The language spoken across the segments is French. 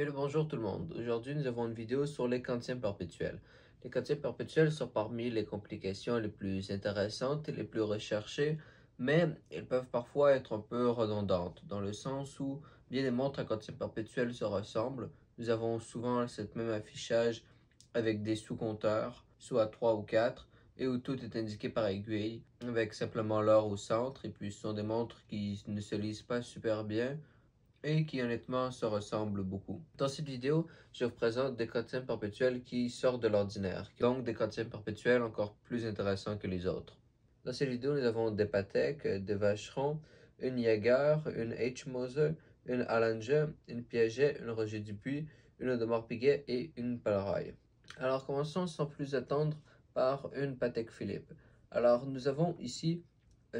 Bien le bonjour tout le monde. Aujourd'hui, nous avons une vidéo sur les quantièmes perpétuels. Les quantièmes perpétuels sont parmi les complications les plus intéressantes et les plus recherchées, mais elles peuvent parfois être un peu redondantes, dans le sens où bien des montres à quantième perpétuel se ressemblent. Nous avons souvent cette même affichage avec des sous-compteurs, soit 3 ou 4, et où tout est indiqué par aiguille, avec simplement l'heure au centre, et puis ce sont des montres qui ne se lisent pas super bien, et qui honnêtement se ressemblent beaucoup. Dans cette vidéo, je vous présente des quantièmes perpétuels qui sortent de l'ordinaire, donc des quantièmes perpétuels encore plus intéressants que les autres. Dans cette vidéo, nous avons des Patek, des Vacheron, une Jaeger, une H. Moser, une Allinger, une Piaget, une Roger Dubuis, une Audemars Piguet et une Panerai. Alors commençons sans plus attendre par une Patek Philippe. Alors nous avons ici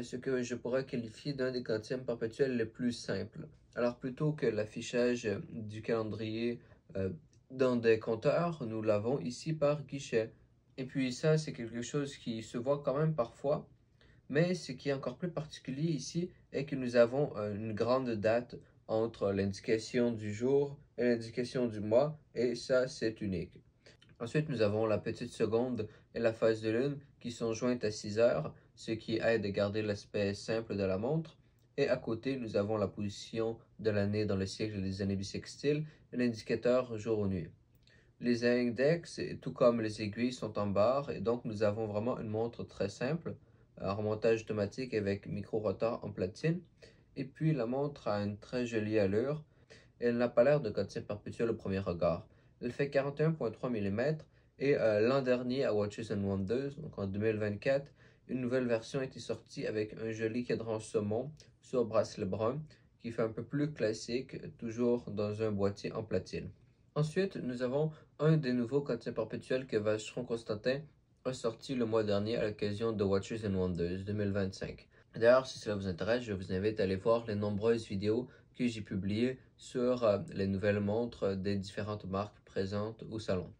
ce que je pourrais qualifier d'un des quantièmes perpétuels les plus simples. Alors plutôt que l'affichage du calendrier euh, dans des compteurs, nous l'avons ici par guichet. Et puis ça, c'est quelque chose qui se voit quand même parfois, mais ce qui est encore plus particulier ici est que nous avons une grande date entre l'indication du jour et l'indication du mois, et ça, c'est unique. Ensuite, nous avons la petite seconde et la phase de lune qui sont jointes à 6 heures, ce qui aide à garder l'aspect simple de la montre. Et à côté, nous avons la position de l'année dans le siècle des années bissextiles et l'indicateur jour ou nuit. Les index, tout comme les aiguilles, sont en barre et donc nous avons vraiment une montre très simple, un remontage automatique avec micro-rotor en platine. Et puis la montre a une très jolie allure. Elle n'a pas l'air de quantième perpétuel au premier regard. Elle fait 41,3 mm et l'an dernier à Watches and Wonders, donc en 2024, une nouvelle version était sortie avec un joli cadran saumon sur bracelet brun qui fait un peu plus classique, toujours dans un boîtier en platine. Ensuite, nous avons un des nouveaux quantièmes perpétuels que Vacheron Constantin a sorti le mois dernier à l'occasion de Watches and Wonders 2025. D'ailleurs, si cela vous intéresse, je vous invite à aller voir les nombreuses vidéos que j'ai publiées sur les nouvelles montres des différentes marques présentes au salon.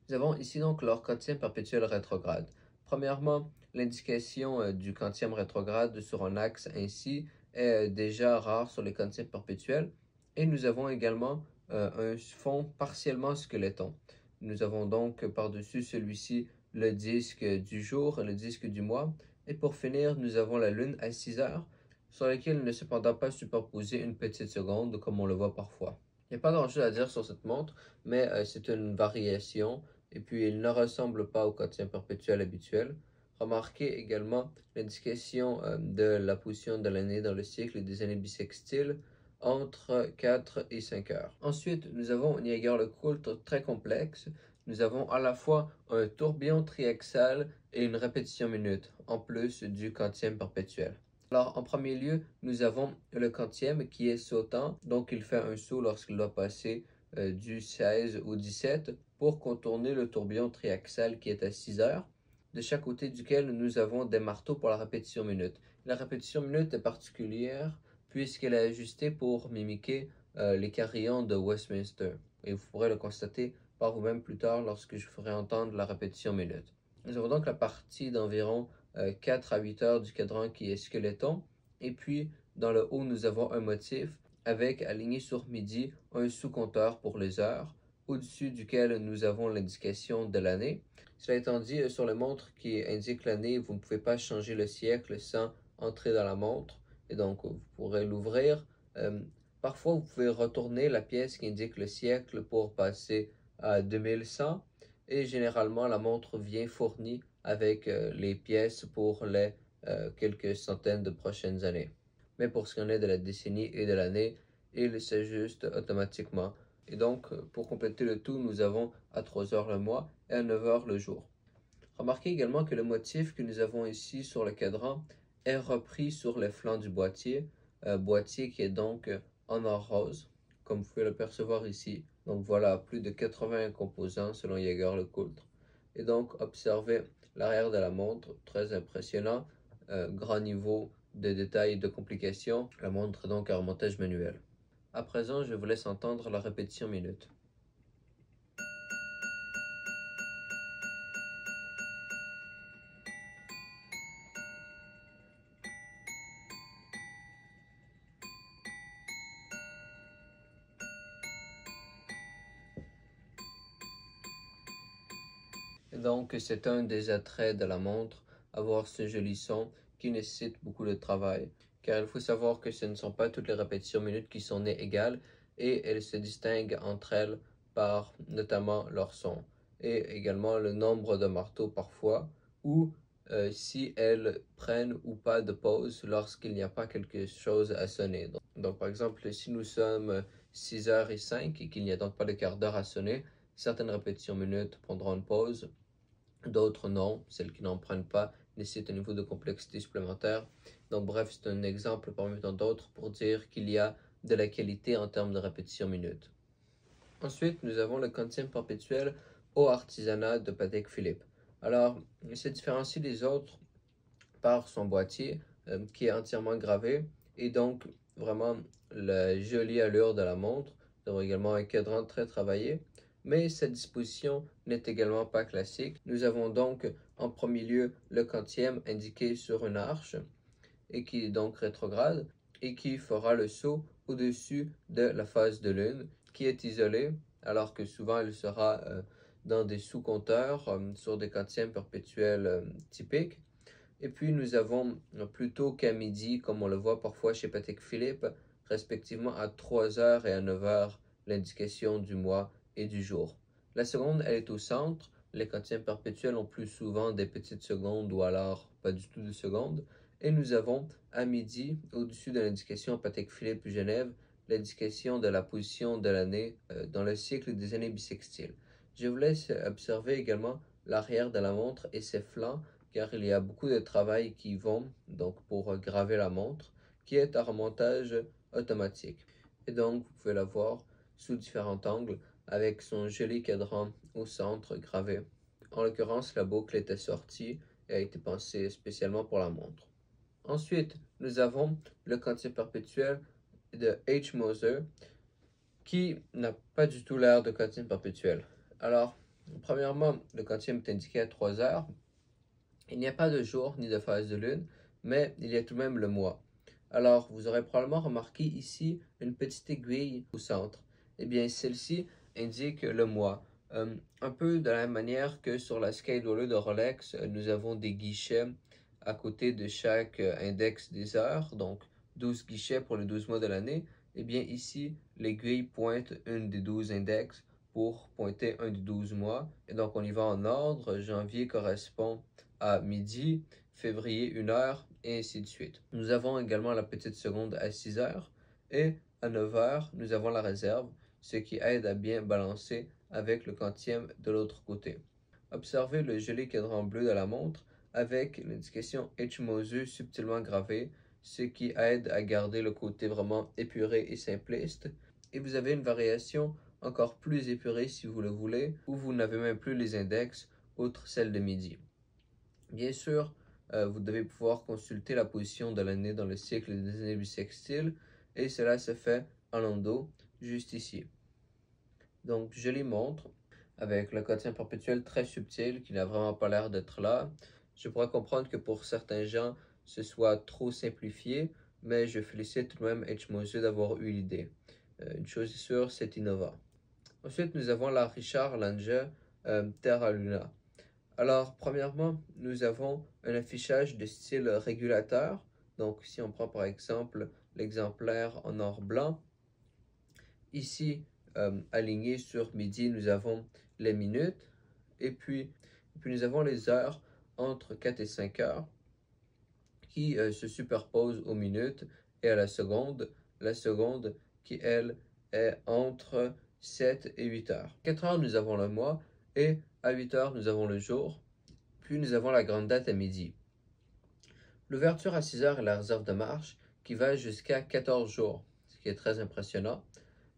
Nous avons ici donc leur quantième perpétuel rétrograde. Premièrement, l'indication du quantième rétrograde sur un axe ainsi est déjà rare sur les quantièmes perpétuels. Et nous avons également un fond partiellement squeletton. Nous avons donc par-dessus celui-ci le disque du jour, le disque du mois. Et pour finir, nous avons la lune à 6 heures, sur laquelle il n'est cependant pas superposé une petite seconde comme on le voit parfois. Il n'y a pas grand-chose à dire sur cette montre, mais c'est une variation et puis il ne ressemble pas au quotient perpétuel habituel. Remarquez également l'indication de la position de l'année dans le cycle des années bissextiles entre 4 et 5 heures. Ensuite, nous avons une Jaeger-LeCoultre très complexe. Nous avons à la fois un tourbillon triaxal et une répétition minute, en plus du quantième perpétuel. Alors, en premier lieu, nous avons le quantième qui est sautant, donc il fait un saut lorsqu'il doit passer du 16 au 17 pour contourner le tourbillon triaxal qui est à 6 heures, de chaque côté duquel nous avons des marteaux pour la répétition minute. La répétition minute est particulière puisqu'elle est ajustée pour mimiquer les carillons de Westminster. Et vous pourrez le constater par vous-même plus tard lorsque je ferai entendre la répétition minute. Nous avons donc la partie d'environ 4 à 8 heures du cadran qui est squeletton. Et puis, dans le haut, nous avons un motif avec, aligné sur midi, un sous-compteur pour les heures, au-dessus duquel nous avons l'indication de l'année. Cela étant dit, sur les montres qui indiquent l'année, vous ne pouvez pas changer le siècle sans entrer dans la montre. Et donc, vous pourrez l'ouvrir. Parfois, vous pouvez retourner la pièce qui indique le siècle pour passer à 2100. Et généralement, la montre vient fournie avec les pièces pour les quelques centaines de prochaines années. Mais pour ce qui en est de la décennie et de l'année, il s'ajuste automatiquement. Et donc, pour compléter le tout, nous avons à 3 heures le mois et à 9 heures le jour. Remarquez également que le motif que nous avons ici sur le cadran est repris sur les flancs du boîtier, boîtier qui est donc en or rose, comme vous pouvez le percevoir ici. Donc voilà, plus de 80 composants selon Jaeger-LeCoultre. Et donc, observez l'arrière de la montre, très impressionnant, grand niveau de détail et de complication. La montre est donc à remontage manuel. À présent, je vous laisse entendre la répétition minute. Donc, c'est un des attraits de la montre, avoir ce joli son qui nécessite beaucoup de travail. Car il faut savoir que ce ne sont pas toutes les répétitions minutes qui sont nées égales et elles se distinguent entre elles par notamment leur son et également le nombre de marteaux parfois ou si elles prennent ou pas de pause lorsqu'il n'y a pas quelque chose à sonner. Donc, par exemple, si nous sommes 6h05 et qu'il n'y a donc pas de quart d'heure à sonner, certaines répétitions minutes prendront une pause. D'autres non, celles qui n'en prennent pas nécessitent un niveau de complexité supplémentaire. Donc bref, c'est un exemple parmi tant d'autres pour dire qu'il y a de la qualité en termes de répétition minute. Ensuite, nous avons le quantième perpétuel au artisanat de Patek Philippe. Alors, il se différencie des autres par son boîtier qui est entièrement gravé et donc vraiment la jolie allure de la montre. Nous avons également un cadran très travaillé. Mais cette disposition n'est également pas classique. Nous avons donc en premier lieu le quantième indiqué sur une arche et qui est donc rétrograde et qui fera le saut au-dessus de la phase de lune qui est isolée alors que souvent elle sera dans des sous-compteurs sur des quantièmes perpétuels typiques. Et puis nous avons plutôt qu'à midi, comme on le voit parfois chez Patek Philippe, respectivement à 3h et à 9h, l'indication du mois et du jour. La seconde, elle est au centre. Les quantièmes perpétuels ont plus souvent des petites secondes ou alors pas du tout de secondes. Et nous avons à midi, au-dessus de l'indication Patek Philippe Genève, l'indication de la position de l'année dans le cycle des années bissextiles. Je vous laisse observer également l'arrière de la montre et ses flancs car il y a beaucoup de travail qui vont donc pour graver la montre qui est à remontage automatique. Et donc vous pouvez la voir sous différents angles avec son joli cadran au centre gravé. En l'occurrence, la boucle était sortie et a été pensée spécialement pour la montre. Ensuite, nous avons le quantième perpétuel de H. Moser qui n'a pas du tout l'air de quantième perpétuel. Alors, premièrement, le quantième est indiqué à 3 heures. Il n'y a pas de jour ni de phase de lune, mais il y a tout de même le mois. Alors, vous aurez probablement remarqué ici une petite aiguille au centre. Eh bien, celle-ci indique le mois. Un peu de la même manière que sur la scale au lieu de Rolex, nous avons des guichets à côté de chaque index des heures, donc 12 guichets pour les 12 mois de l'année. Eh bien, ici, l'aiguille pointe une des 12 index pour pointer un des 12 mois. Et donc, on y va en ordre. Janvier correspond à midi, février 1h, et ainsi de suite. Nous avons également la petite seconde à 6h, et à 9h, nous avons la réserve, ce qui aide à bien balancer avec le quantième de l'autre côté. Observez le joli cadran bleu de la montre avec l'indication H. Moser subtilement gravée, ce qui aide à garder le côté vraiment épuré et simpliste. Et vous avez une variation encore plus épurée si vous le voulez, où vous n'avez même plus les index, outre celle de midi. Bien sûr, vous devez pouvoir consulter la position de l'année dans le cycle des années bissextiles et cela se fait en landau, juste ici. Donc, jolie montre avec le quotient perpétuel très subtil qui n'a vraiment pas l'air d'être là. Je pourrais comprendre que pour certains gens, ce soit trop simplifié, mais je félicite tout de même H. Moser d'avoir eu l'idée. Une chose est sûre, c'est innovant. Ensuite, nous avons la Richard Lange Terra Luna. Alors, premièrement, nous avons un affichage de style régulateur. Donc, si on prend par exemple l'exemplaire en or blanc, ici, aligné sur midi, nous avons les minutes. Et puis nous avons les heures entre 4 et 5 heures qui se superposent aux minutes et à la seconde qui, elle, est entre 7 et 8 heures. 4 heures, nous avons le mois et à 8 heures, nous avons le jour. Puis nous avons la grande date à midi. L'ouverture à 6 heures est la réserve de marche qui va jusqu'à 14 jours, ce qui est très impressionnant.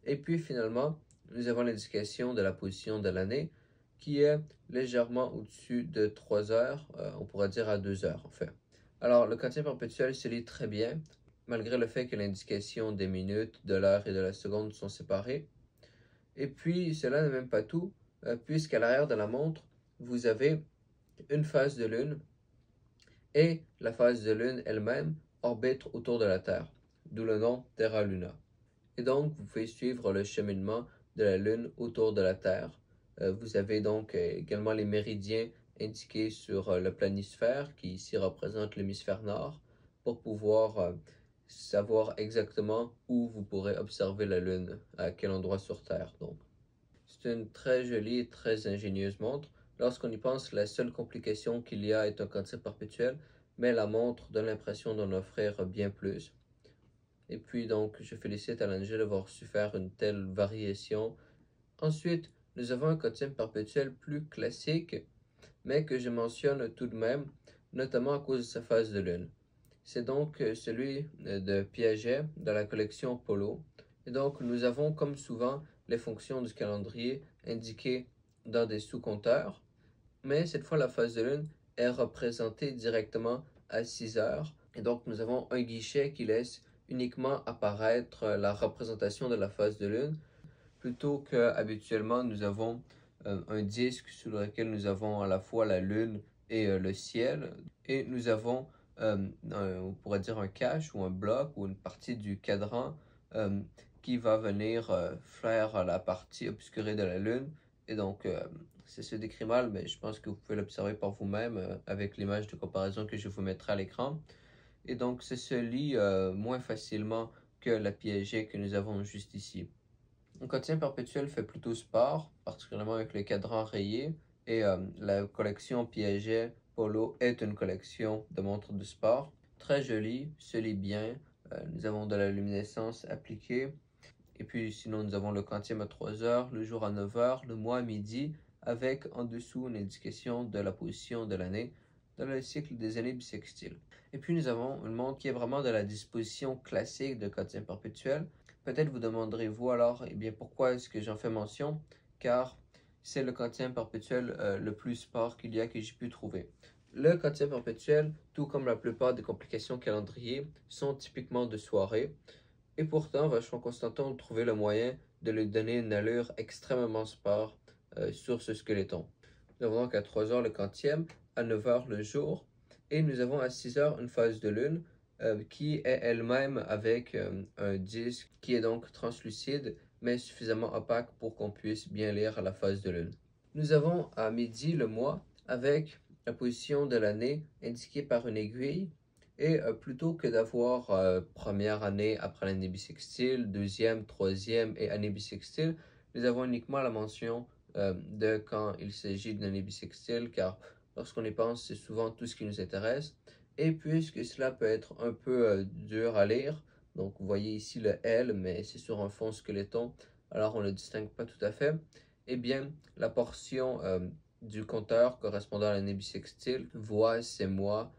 Et puis finalement, nous avons l'indication de la position de l'année qui est légèrement au-dessus de 3 heures, on pourrait dire à 2 heures en fait. Alors le quotient perpétuel se lit très bien, malgré le fait que l'indication des minutes, de l'heure et de la seconde sont séparées. Et puis cela n'est même pas tout, puisqu'à l'arrière de la montre, vous avez une phase de lune et la phase de lune elle-même orbite autour de la Terre, d'où le nom Terra Luna. Et donc, vous pouvez suivre le cheminement de la lune autour de la Terre Vous avez donc également les méridiens indiqués sur le planisphère qui ici représente l'hémisphère nord pour pouvoir savoir exactement où vous pourrez observer la Lune, à quel endroit sur Terre. Donc, c'est une très jolie et très ingénieuse montre. Lorsqu'on y pense, la seule complication qu'il y a est un quantique perpétuel, mais la montre donne l'impression d'en offrir bien plus. Et puis donc, je félicite Alangel d'avoir su faire une telle variation. Ensuite, nous avons un quantique perpétuel plus classique, mais que je mentionne tout de même, notamment à cause de sa phase de lune. C'est donc celui de Piaget de la collection Polo. Et donc, nous avons comme souvent les fonctions du calendrier indiquées dans des sous-compteurs, mais cette fois la phase de lune est représentée directement à 6 heures. Et donc, nous avons un guichet qui laisse uniquement apparaître la représentation de la phase de lune, plutôt qu'habituellement nous avons un disque sur lequel nous avons à la fois la lune et le ciel, et nous avons on pourrait dire un cache ou un bloc ou une partie du cadran qui va venir faire la partie obscurée de la lune. Et donc ça se décrit mal, mais je pense que vous pouvez l'observer par vous-même avec l'image de comparaison que je vous mettrai à l'écran. Et donc ça se lit moins facilement que la Piaget que nous avons juste ici. Un quotidien perpétuel fait plutôt sport, particulièrement avec les cadrans rayés, et la collection Piaget Polo est une collection de montres de sport. Très jolie, se lit bien, nous avons de la luminescence appliquée, et puis sinon nous avons le quantième à 3 heures, le jour à 9 heures, le mois à midi, avec en dessous une indication de la position de l'année dans le cycle des années bissextiles. Et puis nous avons une montre qui est vraiment de la disposition classique de quotidien perpétuel. Peut-être vous demanderez-vous alors, eh bien, pourquoi est-ce que j'en fais mention? Car c'est le quotidien perpétuel le plus sport qu'il y a que j'ai pu trouver. Le quotidien perpétuel, tout comme la plupart des complications calendrier, sont typiquement de soirée. Et pourtant, Vacheron Constantin a trouvé le moyen de lui donner une allure extrêmement sport sur ce squeletton. Nous avons donc à 3 heures le quantième, à 9 heures le jour, et nous avons à 6 heures une phase de lune qui est elle-même avec un disque qui est donc translucide, mais suffisamment opaque pour qu'on puisse bien lire la phase de lune. Nous avons à midi le mois avec la position de l'année indiquée par une aiguille. Et plutôt que d'avoir première année après l'année bissextile, deuxième, troisième et année bissextile, nous avons uniquement la mention de quand il s'agit d'une année bissextile, car lorsqu'on y pense, c'est souvent tout ce qui nous intéresse. Et puisque cela peut être un peu dur à lire, donc vous voyez ici le L, mais c'est sur un fond squeletton, alors on ne le distingue pas tout à fait, eh bien, la portion du compteur correspondant à l'année bissextile voit ces mois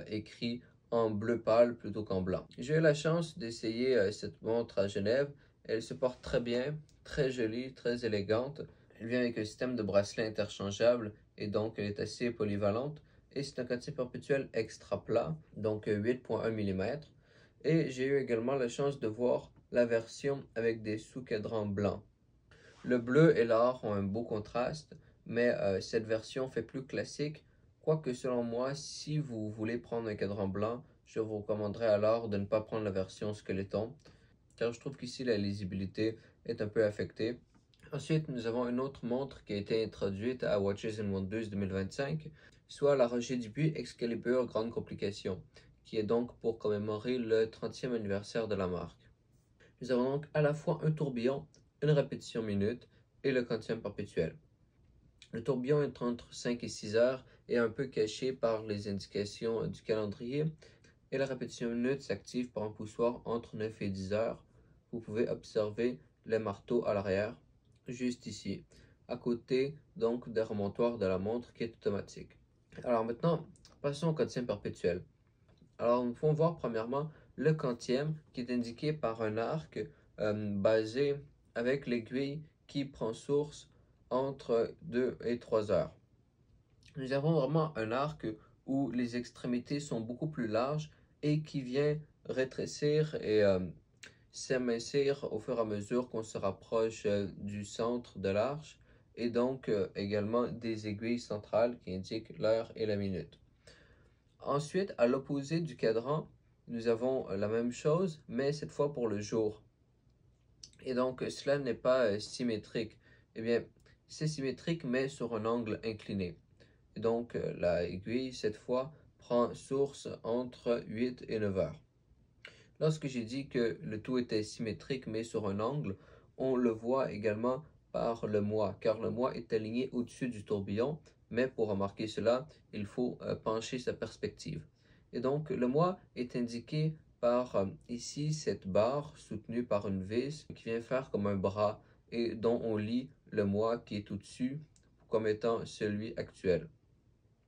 écrits en bleu pâle plutôt qu'en blanc. J'ai eu la chance d'essayer cette montre à Genève. Elle se porte très bien, très jolie, très élégante. Elle vient avec un système de bracelet interchangeable et donc elle est assez polyvalente. Et c'est un quantième perpétuel extra plat, donc 8,1 mm. Et j'ai eu également la chance de voir la version avec des sous-cadrans blancs. Le bleu et l'or ont un beau contraste, mais cette version fait plus classique. Quoique selon moi, si vous voulez prendre un cadran blanc, je vous recommanderais alors de ne pas prendre la version Skeleton, car je trouve qu'ici la lisibilité est un peu affectée. Ensuite, nous avons une autre montre qui a été introduite à Watches and Wonders 2025, soit la Roger Dubuis Excalibur Grande Complication, qui est donc pour commémorer le 30e anniversaire de la marque. Nous avons donc à la fois un tourbillon, une répétition minute et le quantième perpétuel. Le tourbillon est entre 5 et 6 heures et un peu caché par les indications du calendrier, et la répétition minute s'active par un poussoir entre 9 et 10 heures. Vous pouvez observer le marteau à l'arrière, juste ici, à côté donc des remontoirs de la montre qui est automatique. Alors maintenant, passons au quantième perpétuel. Alors nous pouvons voir premièrement le quantième qui est indiqué par un arc basé avec l'aiguille qui prend source entre 2 et 3 heures. Nous avons vraiment un arc où les extrémités sont beaucoup plus larges et qui vient rétrécir et s'amincir au fur et à mesure qu'on se rapproche du centre de l'arche, et donc également des aiguilles centrales qui indiquent l'heure et la minute. Ensuite, à l'opposé du cadran, nous avons la même chose, mais cette fois pour le jour. Et donc, cela n'est pas symétrique. Eh bien, c'est symétrique mais sur un angle incliné. Et donc la aiguille, cette fois, prend source entre 8 et 9 heures. Lorsque j'ai dit que le tout était symétrique mais sur un angle, on le voit également par le mois, car le mois est aligné au-dessus du tourbillon, mais pour remarquer cela, il faut pencher sa perspective. Et donc le mois est indiqué par ici cette barre soutenue par une vis qui vient faire comme un bras et dont on lit le mois qui est au-dessus comme étant celui actuel.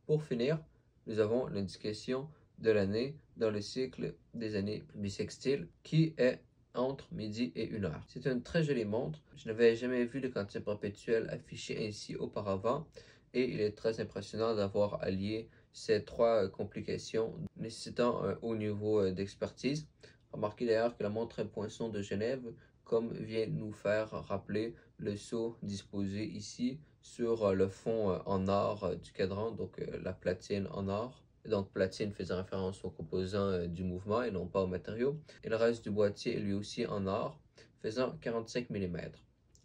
Pour finir, nous avons l'indication de l'année dans le cycle des années bissextiles qui est entre midi et 1 heure. C'est une très jolie montre. Je n'avais jamais vu le quantien perpétuel affiché ainsi auparavant et il est très impressionnant d'avoir allié ces trois complications nécessitant un haut niveau d'expertise. Remarquez d'ailleurs que la montre Poinçon de Genève, comme vient nous faire rappeler le sceau disposé ici sur le fond en or du cadran, donc la platine en or. Et donc platine faisant référence aux composants du mouvement et non pas aux matériaux. Et le reste du boîtier est lui aussi en or, faisant 45 mm.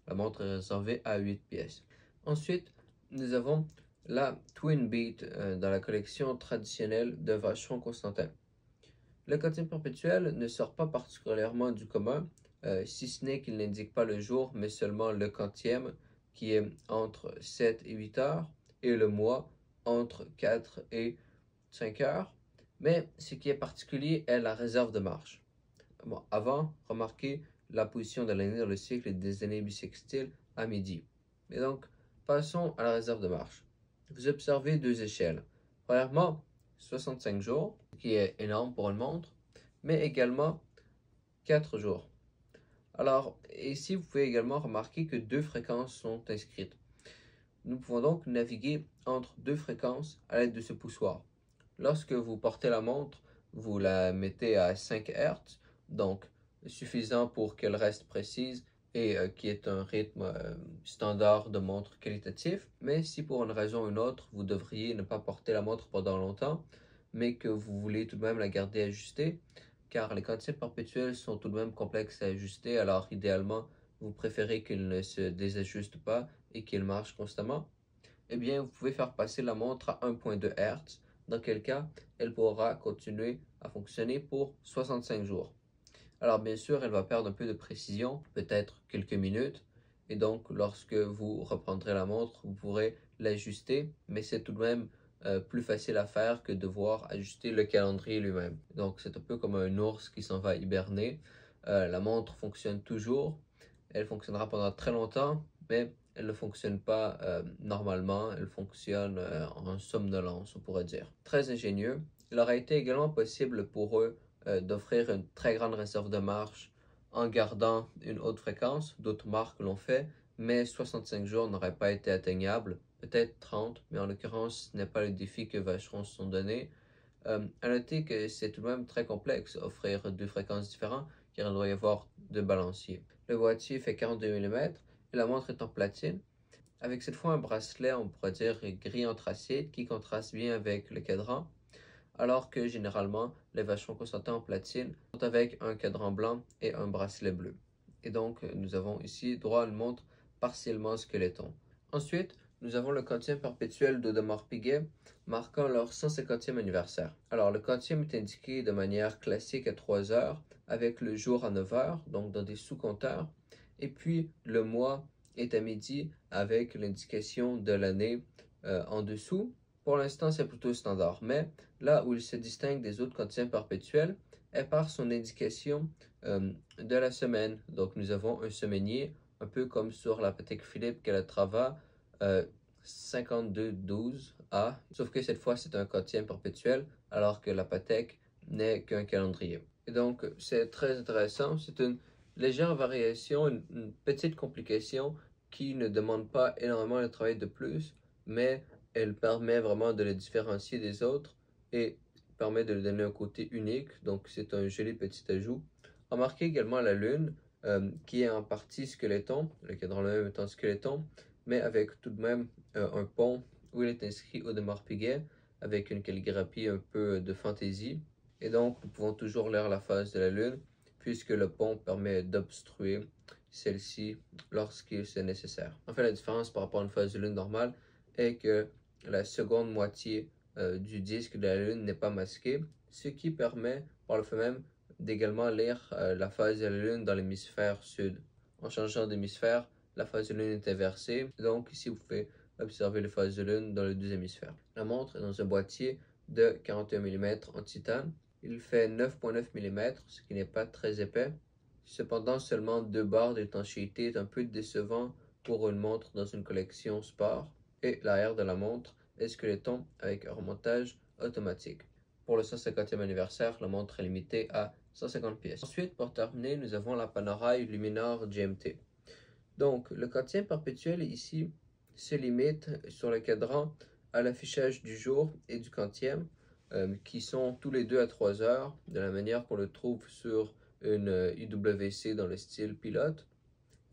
La montre est réservée à 8 pièces. Ensuite, nous avons la Twin Beat dans la collection traditionnelle de Vacheron Constantin. Le quantien perpétuel ne sort pas particulièrement du commun, si ce n'est qu'il n'indique pas le jour, mais seulement le quantième, qui est entre 7 et 8 heures, et le mois entre 4 et 5 heures. Mais ce qui est particulier est la réserve de marche. Bon, avant, remarquez la position de l'année dans le cycle des années bissextiles à midi. Et donc, passons à la réserve de marche. Vous observez deux échelles. Premièrement, 65 jours, qui est énorme pour une montre, mais également 4 jours. Alors, ici, vous pouvez également remarquer que deux fréquences sont inscrites. Nous pouvons donc naviguer entre deux fréquences à l'aide de ce poussoir. Lorsque vous portez la montre, vous la mettez à 5 Hz, donc suffisant pour qu'elle reste précise et qui est un rythme standard de montre qualitatif. Mais si pour une raison ou une autre, vous devriez ne pas porter la montre pendant longtemps, mais que vous voulez tout de même la garder ajustée, car les quantiens perpétuels sont tout de même complexes à ajuster, alors idéalement, vous préférez qu'ils ne se désajustent pas et qu'ils marchent constamment, eh bien, vous pouvez faire passer la montre à 1.2 Hz, dans quel cas, elle pourra continuer à fonctionner pour 65 jours. Alors, bien sûr, elle va perdre un peu de précision, peut-être quelques minutes, et donc, lorsque vous reprendrez la montre, vous pourrez l'ajuster, mais c'est tout de même plus facile à faire que de devoir ajuster le calendrier lui-même. Donc, c'est un peu comme un ours qui s'en va hiberner. La montre fonctionne toujours, elle fonctionnera pendant très longtemps, mais elle ne fonctionne pas normalement, elle fonctionne en somnolence, on pourrait dire. Très ingénieux. Il aurait été également possible pour eux d'offrir une très grande réserve de marche en gardant une haute fréquence. D'autres marques l'ont fait, mais 65 jours n'aurait pas été atteignable. Peut-être 30, mais en l'occurrence, ce n'est pas le défi que Vacheron se sont donné. À noter que c'est tout de même très complexe offrir deux fréquences différentes, car il doit y avoir deux balanciers. Le boîtier fait 42 mm et la montre est en platine, avec cette fois un bracelet, on pourrait dire gris anthracite, qui contraste bien avec le cadran, alors que généralement les Vacheron Constantin en platine sont avec un cadran blanc et un bracelet bleu. Et donc nous avons ici droit à une montre partiellement skeleton. Ensuite, nous avons le quantien perpétuel d'Audemars Piguet marquant leur 150e anniversaire. Alors le quantième est indiqué de manière classique à 3 heures avec le jour à 9 heures, donc dans des sous-compteurs, et puis le mois est à midi avec l'indication de l'année en dessous. Pour l'instant, c'est plutôt standard, mais là où il se distingue des autres quantiens perpétuels est par son indication de la semaine. Donc nous avons un semainier, un peu comme sur la Patek Philippe Calatrava 5212A, sauf que cette fois c'est un quantième perpétuel, alors que la Patek n'est qu'un calendrier. Et donc c'est très intéressant, c'est une légère variation, une petite complication qui ne demande pas énormément de travail de plus, mais elle permet vraiment de le différencier des autres et permet de lui donner un côté unique, donc c'est un joli petit ajout. Remarquez également la lune, qui est en partie skeleton, le cadran lui-même étant skeleton, mais avec tout de même un pont où il est inscrit Audemars Piguet, avec une calligraphie un peu de fantaisie. Et donc, nous pouvons toujours lire la phase de la lune, puisque le pont permet d'obstruer celle-ci lorsque c'est nécessaire. En fait, la différence par rapport à une phase de lune normale est que la seconde moitié du disque de la lune n'est pas masquée, ce qui permet par le fait même d'également lire la phase de la lune dans l'hémisphère sud. En changeant d'hémisphère, la phase de lune est inversée, donc ici vous pouvez observer les phases de lune dans les deux hémisphères. La montre est dans un boîtier de 41 mm en titane. Il fait 9,9 mm, ce qui n'est pas très épais. Cependant, seulement 2 barres d'étanchéité est un peu décevant pour une montre dans une collection sport. Et l'arrière de la montre est squeletton avec un remontage automatique. Pour le 150e anniversaire, la montre est limitée à 150 pièces. Ensuite, pour terminer, nous avons la Panerai Luminor GMT. Donc, le quantième perpétuel ici se limite sur le cadran à l'affichage du jour et du quantième, qui sont tous les deux à 3 heures, de la manière qu'on le trouve sur une IWC dans le style pilote.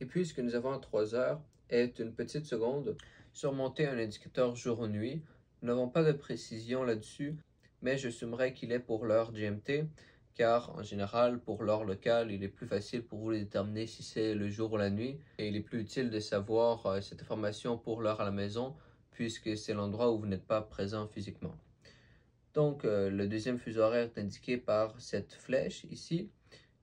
Et puis, ce que nous avons à 3 heures est une petite seconde surmontée un indicateur jour-nuit. Nous n'avons pas de précision là-dessus, mais j'assumerai qu'il est pour l'heure GMT, car en général, pour l'heure locale, il est plus facile pour vous de déterminer si c'est le jour ou la nuit, et il est plus utile de savoir cette information pour l'heure à la maison, puisque c'est l'endroit où vous n'êtes pas présent physiquement. Donc, le deuxième fuseau horaire est indiqué par cette flèche ici,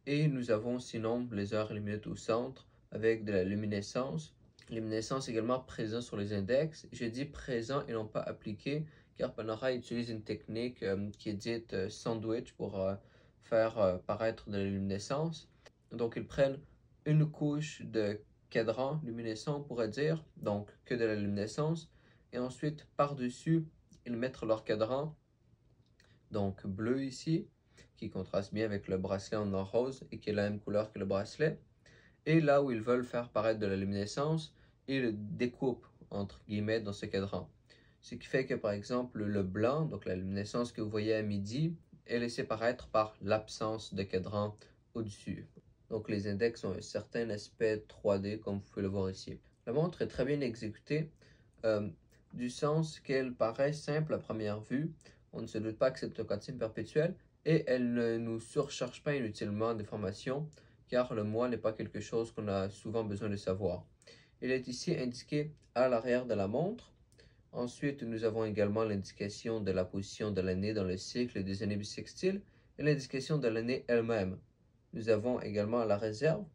et nous avons sinon les heures et les minutes au centre, avec de la luminescence. Luminescence également présent sur les index. Je dis présent et non pas appliqué, car Panerai utilise une technique qui est dite sandwich pour faire paraître de la luminescence. Donc ils prennent une couche de cadran luminescent, on pourrait dire, donc que de la luminescence, et ensuite par-dessus, ils mettent leur cadran, donc bleu ici, qui contraste bien avec le bracelet en or rose et qui est la même couleur que le bracelet. Et là où ils veulent faire paraître de la luminescence, ils découpent entre guillemets dans ce cadran. Ce qui fait que par exemple le blanc, donc la luminescence que vous voyez à midi, est laissée paraître par l'absence de cadran au-dessus. Donc les index ont un certain aspect 3D comme vous pouvez le voir ici. La montre est très bien exécutée, du sens qu'elle paraît simple à première vue. On ne se doute pas que c'est un quantième perpétuel et elle ne nous surcharge pas inutilement d'informations, car le mois n'est pas quelque chose qu'on a souvent besoin de savoir. Il est ici indiqué à l'arrière de la montre. Ensuite, nous avons également l'indication de la position de l'année dans le cycle des années bissextiles et l'indication de l'année elle-même. Nous avons également la réserve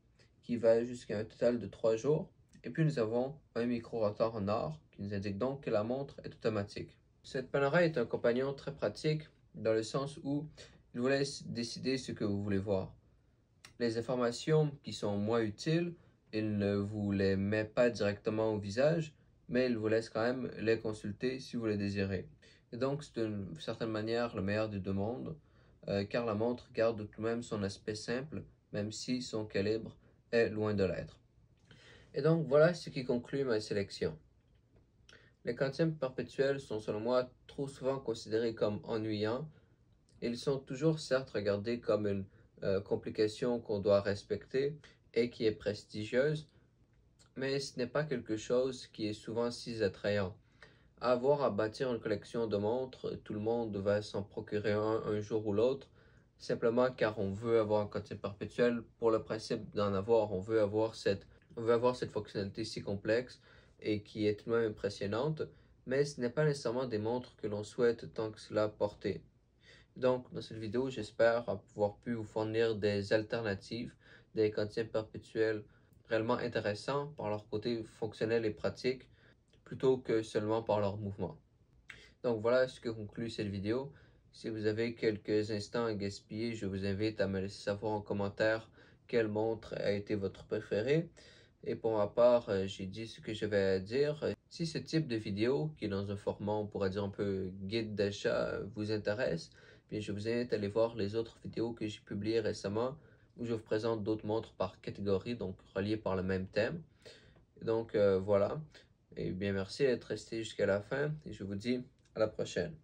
qui va jusqu'à un total de 3 jours. Et puis nous avons un micro-rotor en or qui nous indique donc que la montre est automatique. Cette Panerai est un compagnon très pratique dans le sens où il vous laisse décider ce que vous voulez voir. Les informations qui sont moins utiles, il ne vous les met pas directement au visage, mais il vous laisse quand même les consulter si vous le désirez. Et donc c'est d'une certaine manière le meilleur des deux mondes, car la montre garde tout de même son aspect simple, même si son calibre est loin de l'être. Et donc voilà ce qui conclut ma sélection. Les quantièmes perpétuels sont selon moi trop souvent considérés comme ennuyants. Ils sont toujours certes regardés comme une complication qu'on doit respecter et qui est prestigieuse, mais ce n'est pas quelque chose qui est souvent si attrayant. Avoir à bâtir une collection de montres, tout le monde va s'en procurer un jour ou l'autre, simplement car on veut avoir un quantité perpétuel. Pour le principe d'en avoir, on veut avoir cette fonctionnalité si complexe et qui est tout de même impressionnante, mais ce n'est pas nécessairement des montres que l'on souhaite tant que cela porter. Donc, dans cette vidéo, j'espère avoir pu vous fournir des alternatives, des quantièmes perpétuels réellement intéressants par leur côté fonctionnel et pratique, plutôt que seulement par leur mouvement. Donc voilà ce que conclut cette vidéo. Si vous avez quelques instants à gaspiller, je vous invite à me laisser savoir en commentaire quelle montre a été votre préférée. Et pour ma part, j'ai dit ce que j'avais à dire. Si ce type de vidéo, qui est dans un format, on pourrait dire un peu guide d'achat, vous intéresse, bien je vous invite à aller voir les autres vidéos que j'ai publiées récemment, où je vous présente d'autres montres par catégorie, donc reliées par le même thème. Donc voilà. Et bien merci d'être resté jusqu'à la fin et je vous dis à la prochaine.